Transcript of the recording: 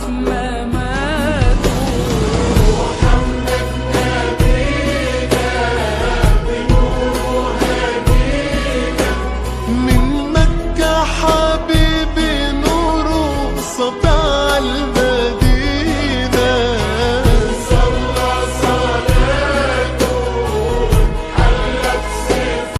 ما ماتوا. محمد نبينا بنور هدينا من مكة حبيبنا